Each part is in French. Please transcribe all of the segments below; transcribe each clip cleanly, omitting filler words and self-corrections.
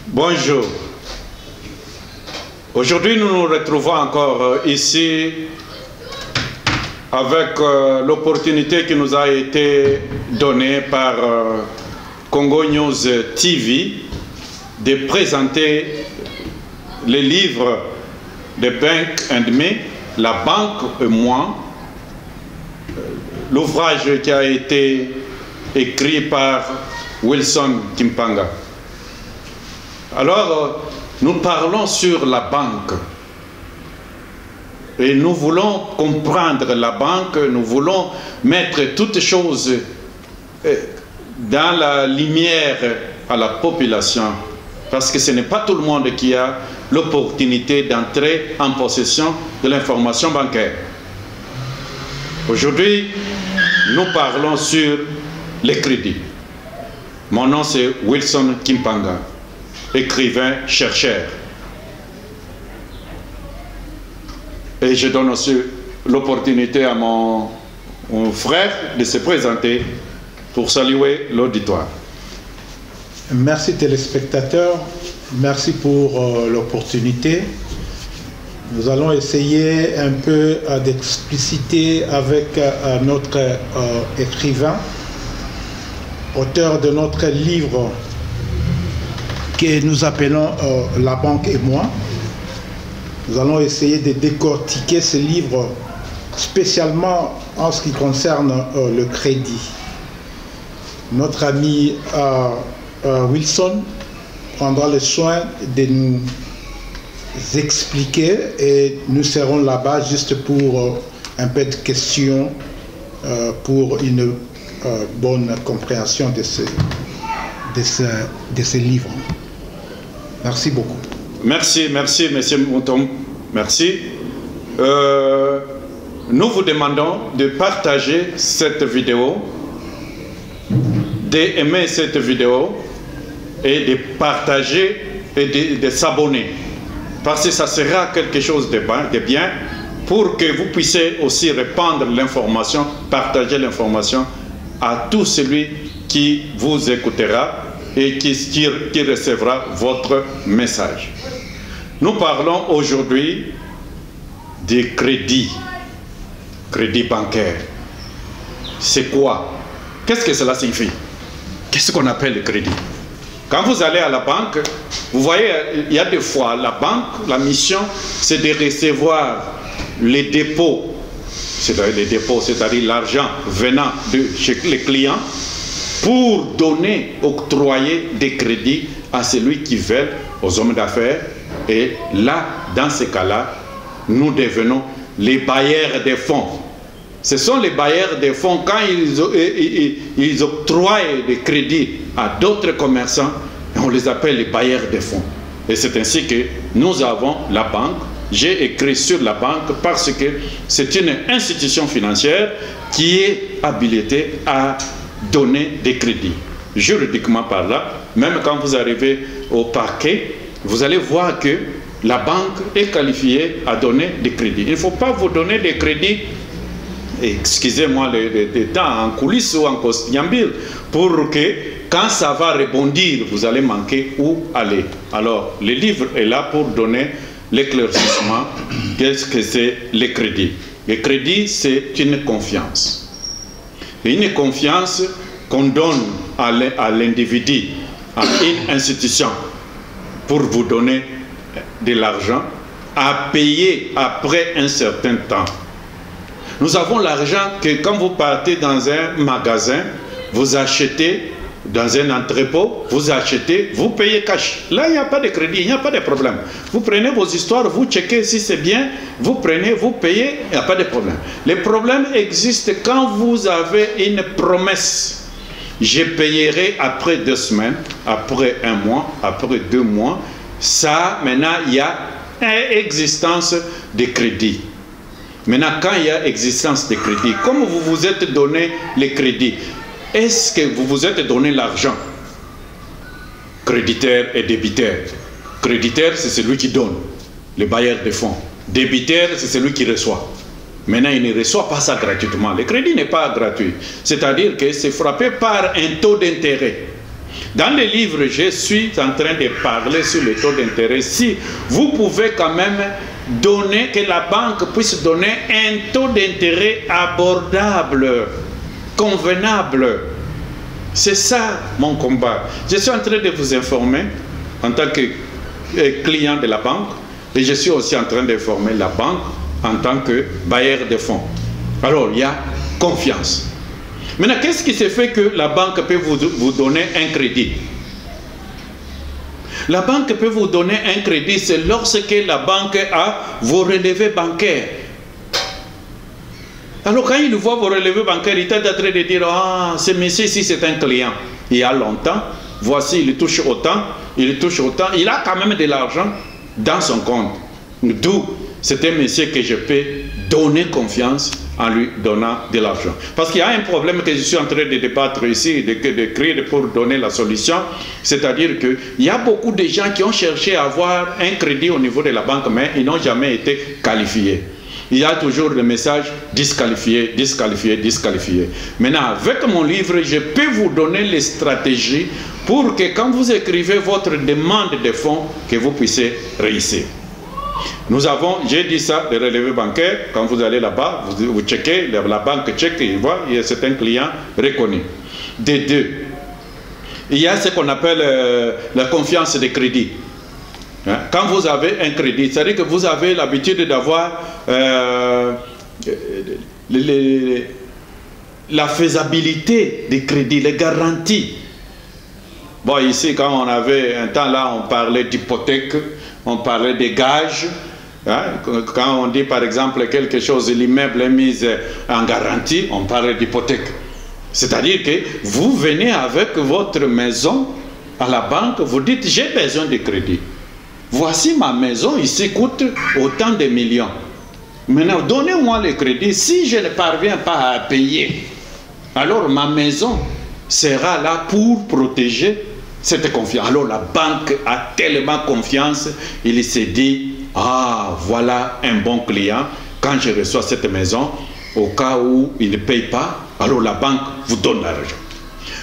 Bonjour. Aujourd'hui, nous nous retrouvons encore ici avec l'opportunité qui nous a été donnée par Congo News TV de présenter les livres de Bank and Me, La Banque et moi, l'ouvrage qui a été écrit par Wilson Kimpanga. Alors, nous parlons sur la banque et nous voulons comprendre la banque, nous voulons mettre toutes choses dans la lumière à la population parce que ce n'est pas tout le monde qui a l'opportunité d'entrer en possession de l'information bancaire. Aujourd'hui, nous parlons sur les crédits. Mon nom c'est Wilson Kimpanga, écrivain, chercheur. Et je donne aussi l'opportunité à mon frère de se présenter pour saluer l'auditoire. Merci téléspectateurs, merci pour l'opportunité. Nous allons essayer un peu d'expliciter avec notre écrivain, auteur de notre livre que nous appelons La Banque et moi. Nous allons essayer de décortiquer ce livre spécialement en ce qui concerne le crédit. Notre ami Wilson prendra le soin de nous expliquer et nous serons là-bas juste pour un peu de questions pour une bonne compréhension de ce livre. Merci beaucoup. Merci, monsieur Mouton. Merci. Nous vous demandons de partager cette vidéo, d'aimer cette vidéo et de partager et de s'abonner. Parce que ça sera quelque chose de bien pour que vous puissiez aussi répandre l'information, partager l'information à tout celui qui vous écoutera et qui recevra votre message. Nous parlons aujourd'hui des crédits bancaires. C'est quoi? Qu'est-ce que cela signifie? Qu'est-ce qu'on appelle le crédit? Quand vous allez à la banque, vous voyez, il y a des fois, la banque, la mission, c'est de recevoir les dépôts, c'est-à-dire l'argent venant de chez les clients, pour donner, octroyer des crédits à celui qui veut, aux hommes d'affaires. Et là, dans ces cas-là, nous devenons les bailleurs des fonds. Ce sont les bailleurs des fonds, quand ils octroient des crédits à d'autres commerçants, on les appelle les bailleurs des fonds. Et c'est ainsi que nous avons la banque. J'ai écrit sur la banque parce que c'est une institution financière qui est habilitée à donner des crédits. Juridiquement par là, même quand vous arrivez au parquet, vous allez voir que la banque est qualifiée à donner des crédits. Il ne faut pas vous donner des crédits, excusez-moi, des temps en coulisses ou en costambule, pour que quand ça va rebondir, vous allez manquer où aller. Alors, le livre est là pour donner l'éclaircissement. Qu'est-ce que c'est le crédit? Le crédit, c'est une confiance. Et une confiance qu'on donne à l'individu, à une institution, pour vous donner de l'argent à payer après un certain temps. Nous avons l'argent que quand vous partez dans un magasin, vous achetez dans un entrepôt, vous achetez, vous payez cash. Là, il n'y a pas de crédit, il n'y a pas de problème. Vous prenez vos histoires, vous checkez si c'est bien, vous prenez, vous payez, il n'y a pas de problème. Les problèmes existent quand vous avez une promesse. Je payerai après 2 semaines, après 1 mois, après 2 mois. Ça, maintenant, il y a une existence de crédit. Maintenant, quand il y a existence de crédit, comme vous vous êtes donné les crédits, est-ce que vous vous êtes donné l'argent? Créditeur et débiteur. Créditeur, c'est celui qui donne, le bailleur de fonds. Débiteur, c'est celui qui reçoit. Maintenant, il ne reçoit pas ça gratuitement. Le crédit n'est pas gratuit. C'est-à-dire que c'est frappé par un taux d'intérêt. Dans le livre, je suis en train de parler sur le taux d'intérêt. Si vous pouvez quand même donner, que la banque puisse donner un taux d'intérêt abordable, convenable. C'est ça mon combat. Je suis en train de vous informer en tant que client de la banque et je suis aussi en train d'informer la banque en tant que bailleur de fonds. Alors, il y a confiance. Maintenant, qu'est-ce qui se fait que la banque peut vous donner un crédit? La banque peut vous donner un crédit, c'est lorsque la banque a vos relevés bancaires. Alors, quand il voit vos relevés bancaires, il est en train de dire, ah, ce monsieur ici, c'est un client. Il y a longtemps, voici, il touche autant, il a quand même de l'argent dans son compte. D'où c'est un monsieur que je peux donner confiance en lui donnant de l'argent. Parce qu'il y a un problème que je suis en train de débattre ici, d'écrire pour donner la solution, c'est-à-dire qu'il y a beaucoup de gens qui ont cherché à avoir un crédit au niveau de la banque, mais ils n'ont jamais été qualifiés. Il y a toujours le message disqualifié, disqualifié, disqualifié. Maintenant, avec mon livre, je peux vous donner les stratégies pour que quand vous écrivez votre demande de fonds, que vous puissiez réussir. Nous avons, j'ai dit ça, les relevés bancaires, quand vous allez là-bas, vous checkez, la banque check, il voit, c'est un client reconnu. Des deux, il y a ce qu'on appelle la confiance de crédit. Quand vous avez un crédit, c'est-à-dire que vous avez l'habitude d'avoir la faisabilité des crédits, les garanties. Bon, ici, quand on avait un temps là, on parlait d'hypothèque, on parlait des gages. Quand on dit par exemple quelque chose, l'immeuble est mis en garantie, on parle d'hypothèque. C'est-à-dire que vous venez avec votre maison à la banque, vous dites j'ai besoin de crédit. Voici ma maison, ici coûte autant de millions. Maintenant, donnez-moi le crédit. Si je ne parviens pas à payer, alors ma maison sera là pour protéger cette confiance. Alors la banque a tellement confiance, il se dit, ah, voilà un bon client. Quand je reçois cette maison, au cas où il ne paye pas, alors la banque vous donne l'argent.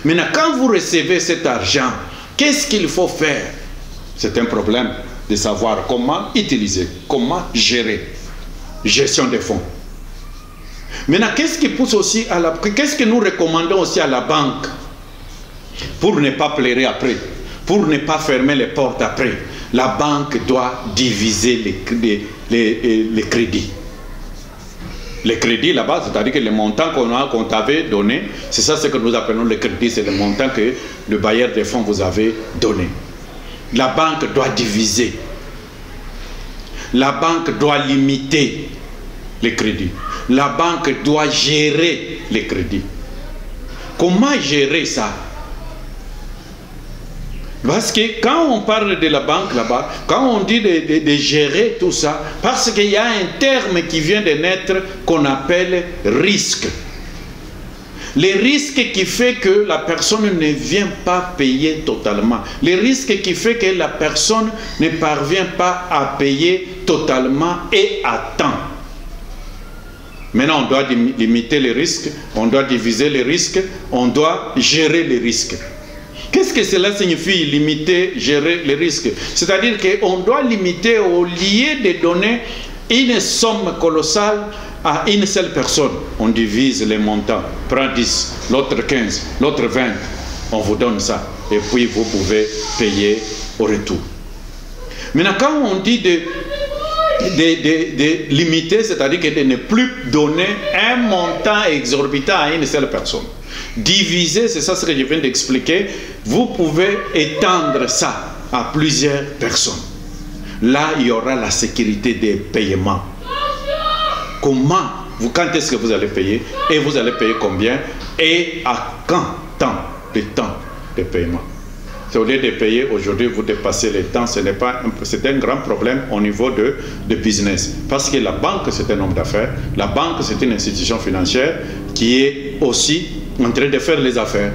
Maintenant, quand vous recevez cet argent, qu'est-ce qu'il faut faire? C'est un problème de savoir comment utiliser, comment gérer. Gestion des fonds. Maintenant, qu'est-ce qui pousse aussi à la... Qu'est-ce que nous recommandons aussi à la banque pour ne pas pleurer après, pour ne pas fermer les portes après? La banque doit diviser les crédits. Les crédits là-bas, c'est-à-dire que les montants qu'on t'avait donné, c'est ça ce que nous appelons le crédit, c'est le montant que le bailleur des fonds vous avait donné. La banque doit diviser. La banque doit limiter les crédits. La banque doit gérer les crédits. Comment gérer ça? Parce que quand on parle de la banque là-bas, quand on dit de gérer tout ça, parce qu'il y a un terme qui vient de naître qu'on appelle risque. Les risques qui fait que la personne ne vient pas payer totalement. Les risques qui fait que la personne ne parvient pas à payer totalement et à temps. Maintenant, on doit limiter les risques, on doit diviser les risques, on doit gérer les risques. Qu'est-ce que cela signifie, limiter, gérer les risques? C'est-à-dire qu'on doit limiter au lieu de donner une somme colossale à une seule personne. On divise les montants. Prends 10, l'autre 15, l'autre 20. On vous donne ça. Et puis vous pouvez payer au retour. Maintenant, quand on dit de limiter, c'est-à-dire que de ne plus donner un montant exorbitant à une seule personne. Diviser, c'est ça ce que je viens d'expliquer. Vous pouvez étendre ça à plusieurs personnes. Là, il y aura la sécurité des paiements. Comment, quand est-ce que vous allez payer? Et vous allez payer combien? Et à quand le temps de paiement? Au lieu de payer aujourd'hui, vous dépassez le temps, c'est un grand problème au niveau de business. Parce que la banque, c'est un homme d'affaires. La banque, c'est une institution financière qui est aussi en train de faire les affaires.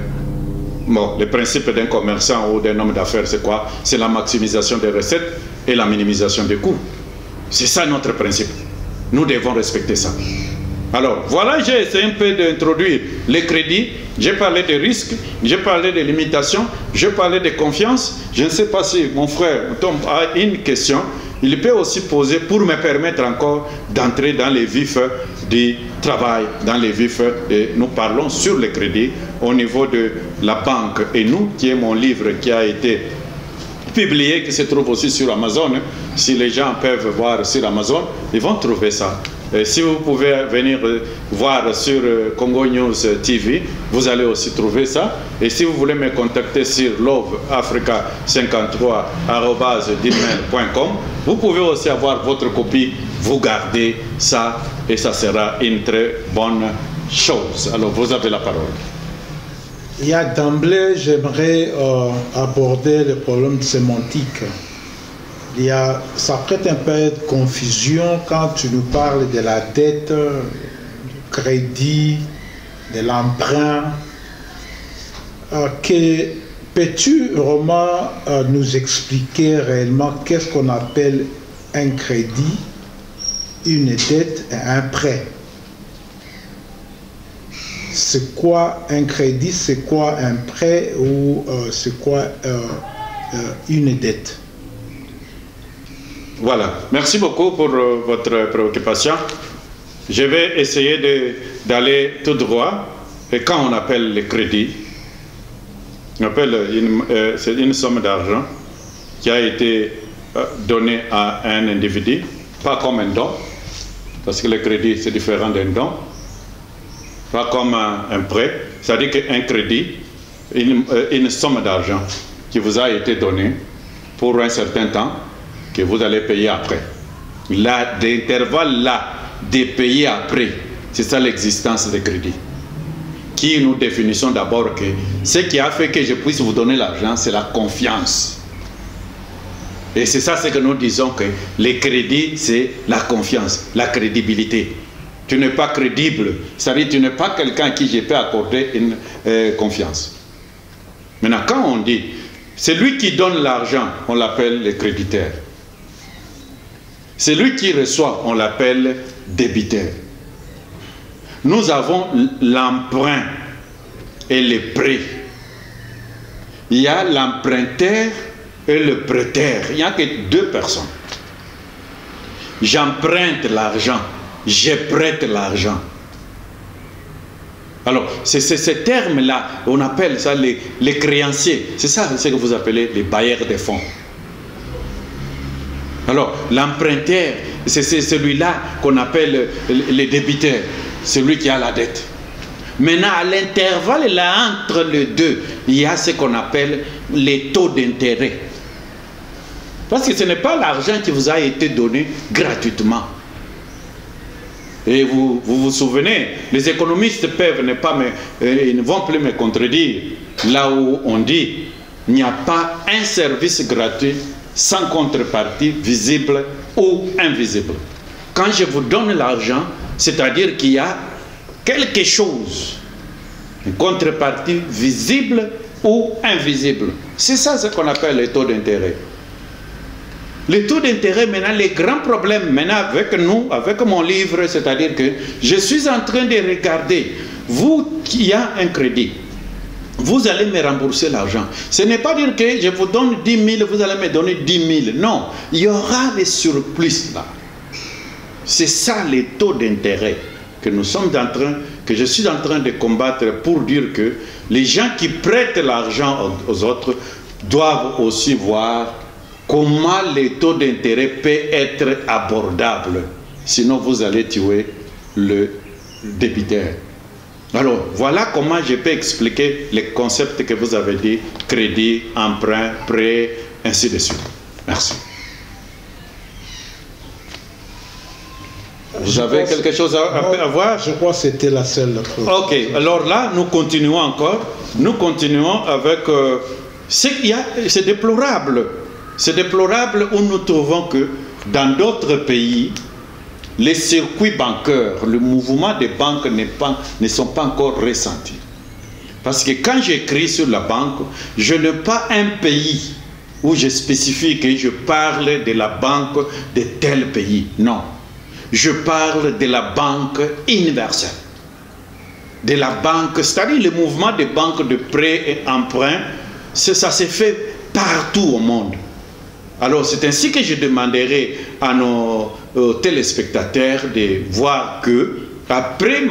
Bon, le principe d'un commerçant ou d'un homme d'affaires, c'est quoi? C'est la maximisation des recettes et la minimisation des coûts. C'est ça notre principe. Nous devons respecter ça. Alors, voilà, j'ai essayé un peu d'introduire les crédits, j'ai parlé des risques, j'ai parlé des limitations, j'ai parlé de confiance. Je ne sais pas si mon frère Tom a une question, il peut aussi poser pour me permettre encore d'entrer dans les vifs du travail, dans les vifs, et nous parlons sur les crédits au niveau de la banque. Et nous, qui est mon livre qui a été publié, qui se trouve aussi sur Amazon, si les gens peuvent voir sur Amazon, ils vont trouver ça. Et si vous pouvez venir voir sur Congo News TV, vous allez aussi trouver ça. Et si vous voulez me contacter sur loveafrica53@gmail.com, vous pouvez aussi avoir votre copie, vous gardez ça et ça sera une très bonne chose. Alors vous avez la parole. Il y a d'emblée, j'aimerais aborder le problème sémantique. Ça prête un peu de confusion quand tu nous parles de la dette, du crédit, de l'emprunt. Peux-tu vraiment nous expliquer réellement qu'est-ce qu'on appelle un crédit, une dette et un prêt? C'est quoi un crédit, c'est quoi un prêt ou c'est quoi une dette? Voilà, merci beaucoup pour votre préoccupation. Je vais essayer d'aller tout droit. Et quand on appelle le crédit, on appelle c'est une somme d'argent qui a été donnée à un individu, pas comme un don, parce que le crédit c'est différent d'un don, pas comme un prêt, c'est-à-dire qu'un crédit, une somme d'argent qui vous a été donnée pour un certain temps, que vous allez payer après. L'intervalle là de payer après, c'est ça l'existence des crédits. Qui nous définissons d'abord que ce qui a fait que je puisse vous donner l'argent, c'est la confiance. Et c'est ça ce que nous disons, que les crédits, c'est la confiance, la crédibilité. Tu n'es pas crédible, c'est-à-dire tu n'es pas quelqu'un à qui je peux accorder une confiance. Maintenant, quand on dit, c'est lui qui donne l'argent, on l'appelle le créditeur. Celui qui reçoit, on l'appelle débiteur. Nous avons l'emprunt et le prêt. Il y a l'emprunteur et le prêteur. Il n'y a que deux personnes. J'emprunte l'argent, je prête l'argent. Alors, c'est ce terme-là, on appelle ça les créanciers. C'est ça ce que vous appelez les bailleurs de fonds. Alors, l'emprunteur, c'est celui-là qu'on appelle le débiteur, celui qui a la dette. Maintenant, à l'intervalle là entre les deux, il y a ce qu'on appelle les taux d'intérêt. Parce que ce n'est pas l'argent qui vous a été donné gratuitement. Et vous vous souvenez, les économistes peuvent ils ne vont plus me contredire, là où on dit, il n'y a pas un service gratuit sans contrepartie visible ou invisible. Quand je vous donne l'argent, c'est-à-dire qu'il y a quelque chose, une contrepartie visible ou invisible. C'est ça ce qu'on appelle les taux d'intérêt. Les taux d'intérêt, maintenant, les grands problèmes, maintenant, avec nous, avec mon livre, c'est-à-dire que je suis en train de regarder, vous qui avez un crédit, vous allez me rembourser l'argent. Ce n'est pas dire que je vous donne 10 000, vous allez me donner 10 000. Non, il y aura des surplus là. C'est ça les taux d'intérêt que je suis en train de combattre pour dire que les gens qui prêtent l'argent aux autres doivent aussi voir comment les taux d'intérêt peuvent être abordables. Sinon, vous allez tuer le débiteur. Alors, voilà comment je peux expliquer les concepts que vous avez dit, crédit, emprunt, prêt, ainsi de suite. Merci. Vous avez quelque chose à voir? Je crois que c'était la seule. Ok, alors là, nous continuons encore. Nous continuons avec... c'est déplorable. C'est déplorable où nous trouvons que dans d'autres pays, les circuits bancaires, le mouvement des banques ne sont pas encore ressentis. Parce que quand j'écris sur la banque, je n'ai pas un pays où je spécifie que je parle de la banque de tel pays. Non. je parle de la banque universelle. De la banque, c'est-à-dire le mouvement des banques de prêt et emprunt, ça s'est fait partout au monde. Alors c'est ainsi que je demanderai à nos téléspectateurs de voir que, après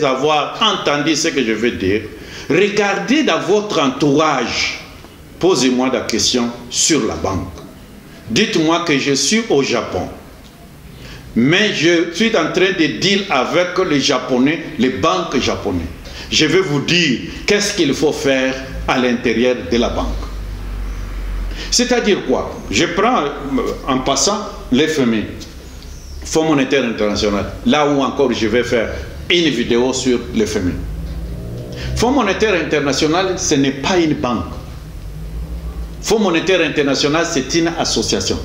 avoir entendu ce que je veux dire, regardez dans votre entourage, posez-moi la question sur la banque. Dites-moi que je suis au Japon, mais je suis en train de deal avec les Japonais, les banques japonaises. Je vais vous dire qu'est-ce qu'il faut faire à l'intérieur de la banque. C'est-à-dire quoi? Je prends en passant l'FMI, Fonds monétaire international, là où encore je vais faire une vidéo sur l'FMI. Fonds monétaire international, ce n'est pas une banque. Fonds monétaire international, c'est une association,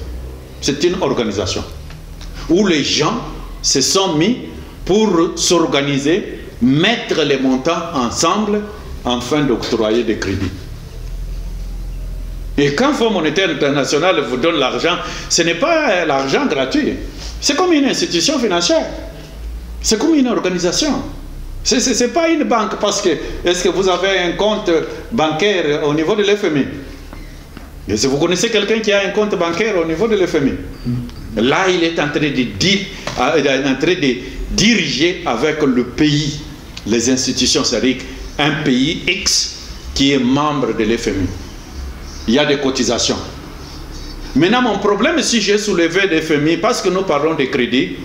c'est une organisation où les gens se sont mis pour s'organiser, mettre les montants ensemble afin d'octroyer des crédits. Et quand le Fonds monétaire international vous donne l'argent, ce n'est pas l'argent gratuit. C'est comme une institution financière. C'est comme une organisation. Ce n'est pas une banque parce que, est-ce que vous avez un compte bancaire au niveau de l'FMI? Et si vous connaissez quelqu'un qui a un compte bancaire au niveau de l'FMI, là il est en train de diriger avec le pays, les institutions, c'est-à-dire un pays X qui est membre de l'FMI. Il y a des cotisations. Maintenant, mon problème, si j'ai soulevé l'FMI, parce que nous parlons de crédit,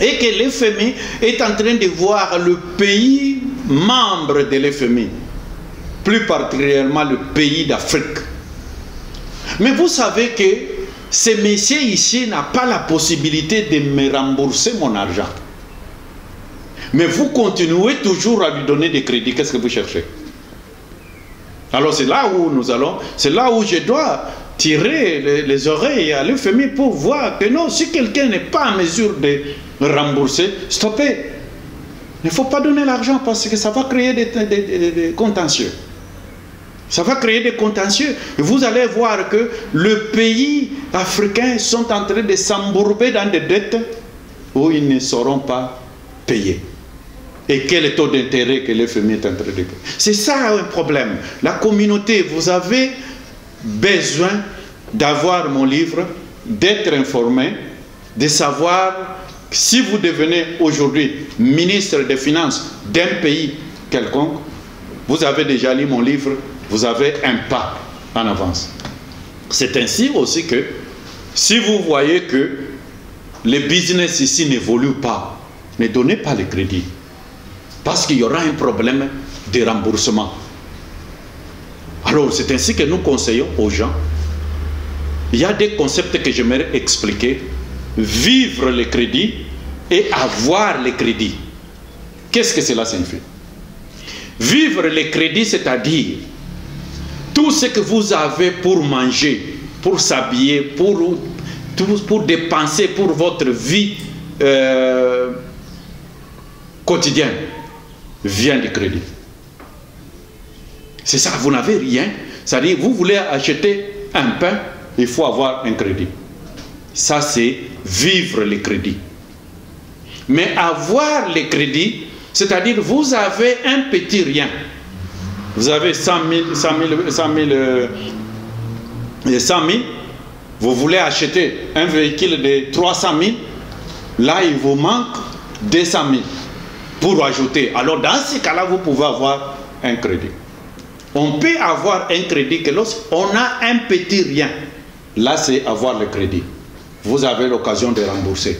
et que l'FMI est en train de voir le pays membre de l'FMI, plus particulièrement le pays d'Afrique. Mais vous savez que ce monsieur ici n'a pas la possibilité de me rembourser mon argent. Mais vous continuez toujours à lui donner des crédits. Qu'est-ce que vous cherchez? Alors c'est là où nous allons, c'est là où je dois tirer les oreilles à l'FMI pour voir que non, si quelqu'un n'est pas en mesure de rembourser, stoppez. Il ne faut pas donner l'argent parce que ça va créer des contentieux. Ça va créer des contentieux. Et vous allez voir que les pays africains sont en train de s'embourber dans des dettes où ils ne sauront pas payer. Et quel est le taux d'intérêt que l'FMI est en train de payer? C'est ça un problème. La communauté, vous avez besoin d'avoir mon livre, d'être informé, de savoir si vous devenez aujourd'hui ministre des Finances d'un pays quelconque, vous avez déjà lu mon livre, vous avez un pas en avance. C'est ainsi aussi que si vous voyez que le business ici n'évolue pas, ne donnez pas les crédits. Parce qu'il y aura un problème de remboursement. Alors, c'est ainsi que nous conseillons aux gens. Il y a des concepts que j'aimerais expliquer. Vivre le crédit et avoir le crédit. Qu'est-ce que cela signifie? Vivre le crédit, c'est-à-dire tout ce que vous avez pour manger, pour s'habiller, pour dépenser pour votre vie quotidienne, vient du crédit. C'est ça, vous n'avez rien. C'est-à-dire, vous voulez acheter un pain, il faut avoir un crédit. Ça, c'est vivre le crédit. Mais avoir le crédit, c'est-à-dire, vous avez un petit rien. Vous avez 100 000, vous voulez acheter un véhicule de 300 000, là, il vous manque 200 000 pour ajouter. Alors, dans ce cas-là, vous pouvez avoir un crédit. On peut avoir un crédit que lorsqu'on a un petit rien, là, c'est avoir le crédit. Vous avez l'occasion de rembourser.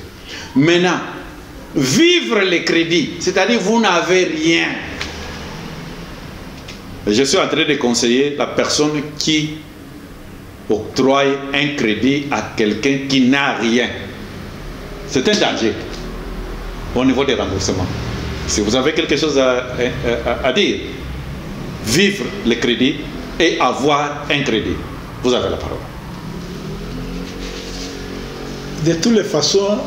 Maintenant, vivre le crédit, c'est-à-dire vous n'avez rien. Je suis en train de conseiller la personne qui octroie un crédit à quelqu'un qui n'a rien. C'est un danger au niveau des remboursements. Si vous avez quelque chose à dire, vivre le crédit et avoir un crédit, vous avez la parole. De toutes les façons,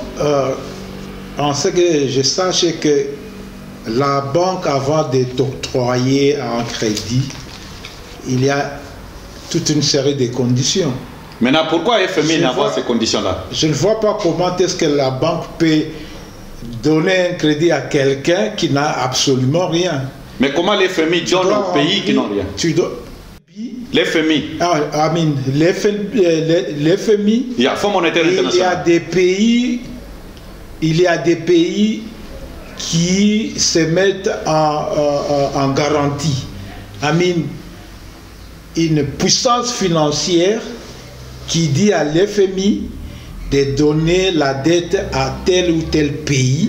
en ce que je sache que la banque, avant de t'octroyer un crédit, il y a toute une série de conditions. Maintenant, pourquoi FMI n'a pas ces conditions-là? Je ne vois pas comment est-ce que la banque peut donner un crédit à quelqu'un qui n'a absolument rien. Mais comment les FMI donnent aux pays qui n'ont rien? Les FMI. L'FMI. Il y a Fonds monétaire international. Il y a des pays qui se mettent en garantie. Une puissance financière qui dit à l'FMI de donner la dette à tel ou tel pays.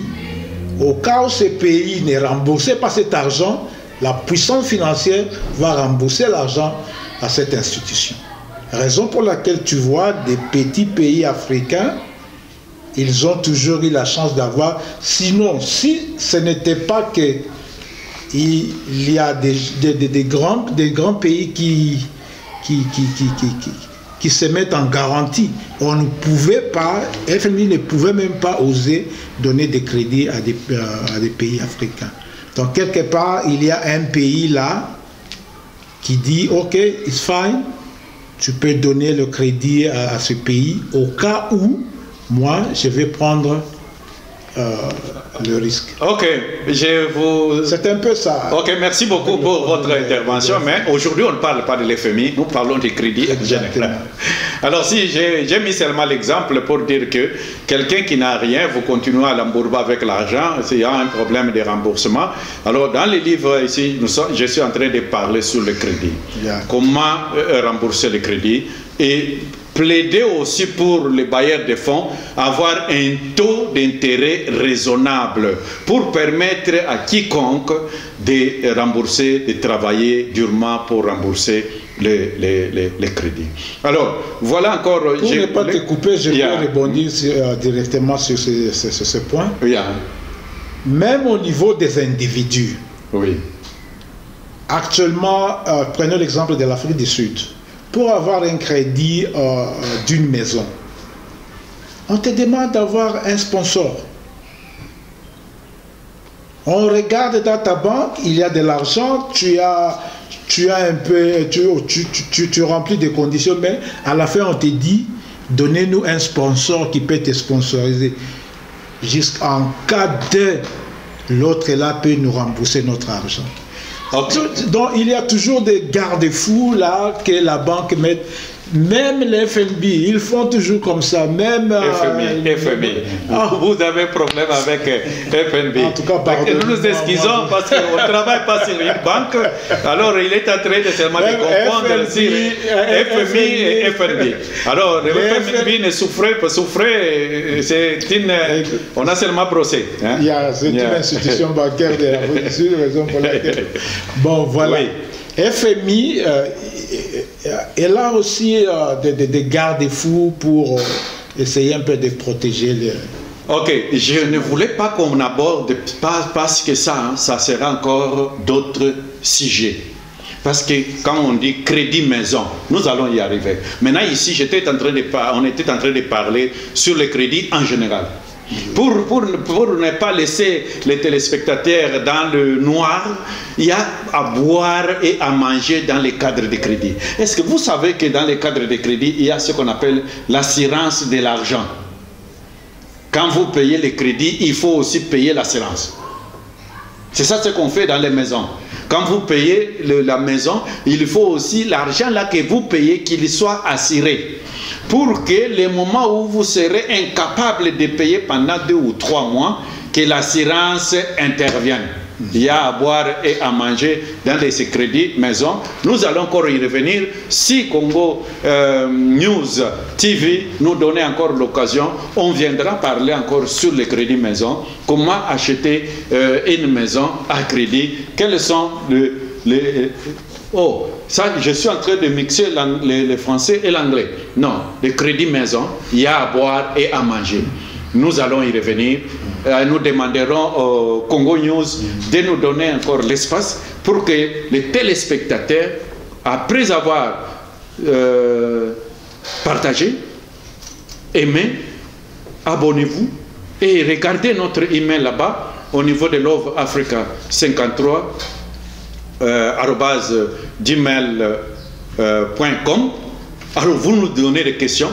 Au cas où ce pays n'est remboursé pas cet argent, la puissance financière va rembourser l'argent à cette institution. Raison pour laquelle tu vois des petits pays africains, ils ont toujours eu la chance d'avoir. Sinon, si ce n'était pas que il y a des grands pays qui se mettent en garantie, on ne pouvait pas, FMI ne pouvait même pas oser donner des crédits à des pays africains. Donc quelque part, il y a un pays là qui dit ok, it's fine, tu peux donner le crédit à ce pays au cas où moi je vais prendre le risque. Ok, c'est un peu ça. Ok, merci beaucoup pour votre intervention, mais aujourd'hui on ne parle pas de l'FMI, nous parlons du crédit en général. Alors si j'ai mis seulement l'exemple pour dire que quelqu'un qui n'a rien, vous continuez à l'embourber avec l'argent, s'il y a un problème de remboursement. Alors dans les livres ici, je suis en train de parler sur le crédit. Comment rembourser le crédit et plaider aussi pour les bailleurs de fonds avoir un taux d'intérêt raisonnable pour permettre à quiconque de rembourser, de travailler durement pour rembourser les crédits. Alors, voilà encore... Pour ne pas te couper, je vais rebondir directement sur ce point. Même au niveau des individus. Oui. Actuellement, prenons l'exemple de l'Afrique du Sud. Pour avoir un crédit d'une maison, on te demande d'avoir un sponsor. On regarde dans ta banque, il y a de l'argent, tu as un peu, tu remplis des conditions, mais à la fin on te dit, donnez-nous un sponsor qui peut te sponsoriser. Jusqu'en cas de, l'autre là peut nous rembourser notre argent. Okay. Donc il y a toujours des garde-fous là que la banque met. Même les FNB, ils font toujours comme ça. Même FMI. Vous avez problème avec FNB. En tout cas, pardon. Nous nous excusons parce qu'on ne travaille pas sur une banque. Alors il est en train de seulement de confondre sur FMI et FNB. Alors le FNB ne souffrait pas. On a seulement procès. Hein? C'est une institution bancaire de l'Afrique du Sud, raison pour laquelle. Bon, voilà. Oui. FMI est là aussi des garde-fous pour essayer un peu de protéger les... Ok, je ne voulais pas qu'on aborde, parce que ça sera encore d'autres sujets. Parce que quand on dit crédit maison, nous allons y arriver. Maintenant ici, on était en train de parler sur le crédit en général. Pour ne pas laisser les téléspectateurs dans le noir, il y a à boire et à manger dans les cadres de crédit. Est-ce que vous savez que dans les cadres de crédit, il y a ce qu'on appelle l'assurance de l'argent? Quand vous payez les crédits, il faut aussi payer l'assurance. C'est ça ce qu'on fait dans les maisons. Quand vous payez la maison, il faut aussi l'argent là que vous payez qu'il soit assuré. Pour que les moments où vous serez incapable de payer pendant 2 ou 3 mois, que l'assurance intervienne. Il y a à boire et à manger dans les crédits maison. Nous allons encore y revenir si Congo News TV nous donnait encore l'occasion. On viendra parler encore sur les crédits maison. Comment acheter une maison à crédit. Quels sont Oh, ça, je suis en train de mixer le français et l'anglais. Non, le crédit maison, il y a à boire et à manger. Nous allons y revenir. Nous demanderons au Congo News de nous donner encore l'espace pour que les téléspectateurs, après avoir partagé, aimé, abonnez-vous et regardez notre email là-bas au niveau de Love Africa 53 @gmail.com. Alors vous nous donnez des questions,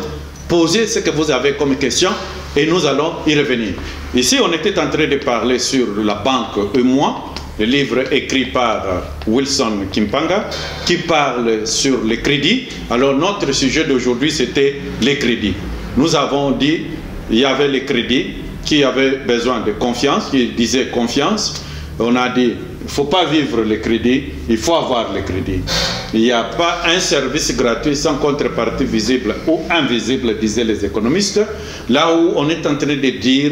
posez ce que vous avez comme question et nous allons y revenir. Ici, on était en train de parler sur la banque et moi, le livre écrit par Wilson Kimpanga, qui parle sur les crédits. Alors notre sujet d'aujourd'hui, c'était les crédits. Nous avons dit, il y avait les crédits qui avaient besoin de confiance, qui disaient confiance. On a dit, il ne faut pas vivre les crédits, il faut avoir les crédits. Il n'y a pas un service gratuit sans contrepartie visible ou invisible, disaient les économistes. Là où on est en train de dire,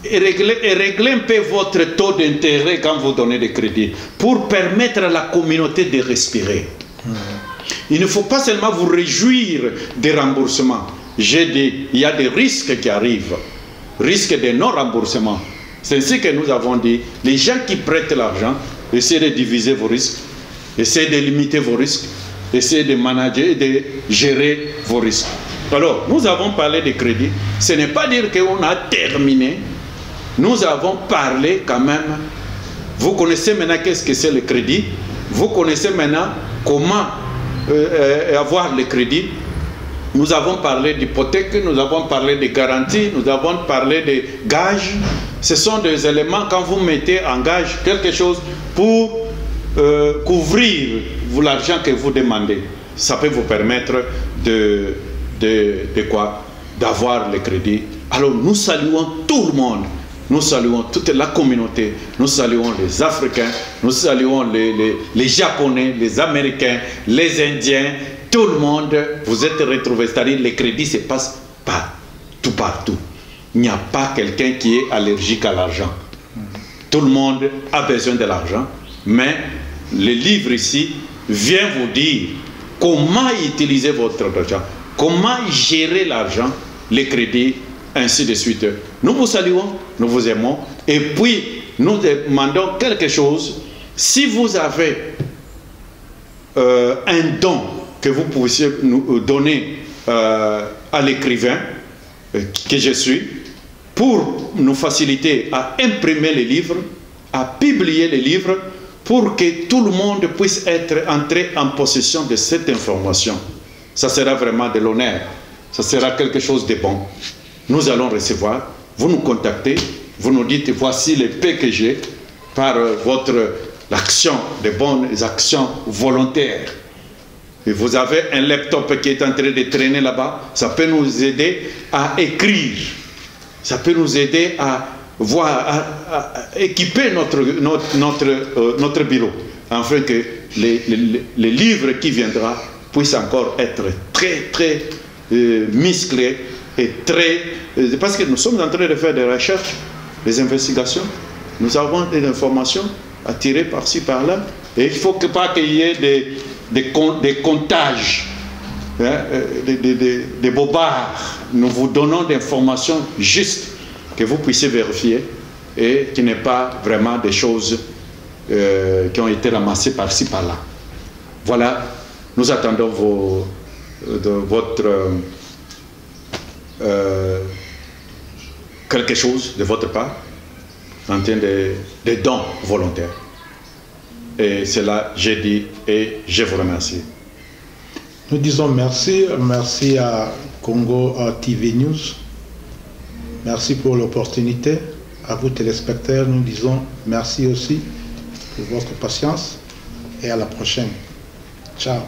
réglez un peu votre taux d'intérêt quand vous donnez des crédits, pour permettre à la communauté de respirer. Il ne faut pas seulement vous réjouir des remboursements. J'ai dit, il y a des risques qui arrivent, risques de non-remboursement. C'est ainsi que nous avons dit, les gens qui prêtent l'argent, essayez de diviser vos risques, essayez de limiter vos risques, essayez de manager et de gérer vos risques. Alors, nous avons parlé de crédit. Ce n'est pas dire qu'on a terminé. Nous avons parlé quand même. Vous connaissez maintenant qu'est-ce que c'est le crédit. Vous connaissez maintenant comment avoir le crédit. Nous avons parlé d'hypothèque, nous avons parlé de garantie, nous avons parlé de gages. Ce sont des éléments, quand vous mettez en gage quelque chose pour couvrir l'argent que vous demandez. Ça peut vous permettre d'avoir le crédit. Alors nous saluons tout le monde. Nous saluons toute la communauté, nous saluons les Africains, nous saluons les Japonais, les Américains, les Indiens, tout le monde. Vous êtes retrouvés, c'est-à-dire les crédits se passent partout. Il n'y a pas quelqu'un qui est allergique à l'argent. Tout le monde a besoin de l'argent, mais le livre ici vient vous dire comment utiliser votre argent, comment gérer l'argent, les crédits, ainsi de suite. Nous vous saluons, nous vous aimons, et puis nous demandons quelque chose. Si vous avez un don que vous puissiez nous donner à l'écrivain que je suis, pour nous faciliter à imprimer les livres, à publier les livres, pour que tout le monde puisse entrer en possession de cette information. Ça sera vraiment de l'honneur, ça sera quelque chose de bon. Nous allons recevoir, vous nous contactez, vous nous dites voici les paix que j'ai par l'action, des bonnes actions volontaires. Et vous avez un laptop qui est en train de traîner là-bas, ça peut nous aider à écrire, ça peut nous aider à équiper notre bureau, afin que les livres qui viendront puissent encore être très musclés et parce que nous sommes en train de faire des recherches, des investigations, nous avons des informations à tirer par-ci par-là, et il ne faut pas qu'il y ait des comptages, des bobards. Nous vous donnons des informations justes que vous puissiez vérifier et qui n'est pas vraiment des choses qui ont été ramassées par-ci par-là. Voilà, nous attendons quelque chose de votre part en termes de dons volontaires. Et cela, j'ai dit et je vous remercie. Nous disons merci à Congo TV News. Merci pour l'opportunité. À vous téléspectateurs, nous disons merci aussi pour votre patience et à la prochaine. Ciao.